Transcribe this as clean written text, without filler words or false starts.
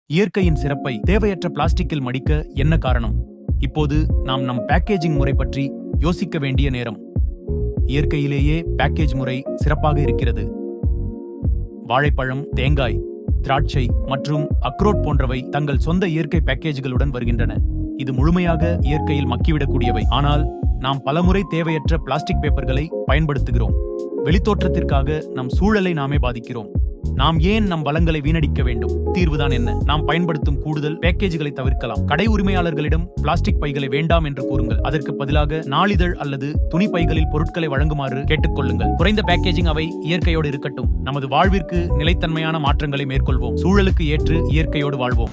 இயற்கையின் சிறப்பை தேவையற்ற பிளாஸ்டிக்கில் மடிக்க என்ன காரணம்? இப்போது நாம் நம் பேக்கேஜிங் முறை பற்றி யோசிக்க வேண்டிய நேரம். இயற்கையிலேயே பேக்கேஜ் முறை சிறப்பாக இருக்கிறது. வாழைப்பழம், தேங்காய், திராட்சை மற்றும் அக்ரோட் போன்றவை தங்கள் சொந்த இயற்கை பேக்கேஜ்களுடன் வருகின்றன. இது முழுமையாக இயற்கையில் மக்கிவிடக்கூடியவை. ஆனால் நாம் பலமுறை தேவையற்ற பிளாஸ்டிக் பேப்பர்களை பயன்படுத்துகிறோம். வெளித்தோற்றத்திற்காக நம் சூழலை நாமே பாதிக்கிறோம். நாம் ஏன் நம் வளங்களை வீணடிக்க வேண்டும்? தீர்வுதான் என்ன? நாம் பயன்படுத்தும் கூடுதல் பேக்கேஜ்களை தவிர்க்கலாம். கடை உரிமையாளர்களிடம் பிளாஸ்டிக் பைகளை வேண்டாம் என்று கூறுங்கள். அதற்கு பதிலாக நாளிதழ் அல்லது துணி பைகளில் பொருட்களை வழங்குமாறு கேட்டுக்கொள்ளுங்கள். குறைந்த பேக்கேஜிங், அவை இயற்கையோடு இருக்கட்டும். நமது வாழ்விற்கு நிலைத்தன்மையான மாற்றங்களை மேற்கொள்வோம். சூழலுக்கு ஏற்று இயற்கையோடு வாழ்வோம்.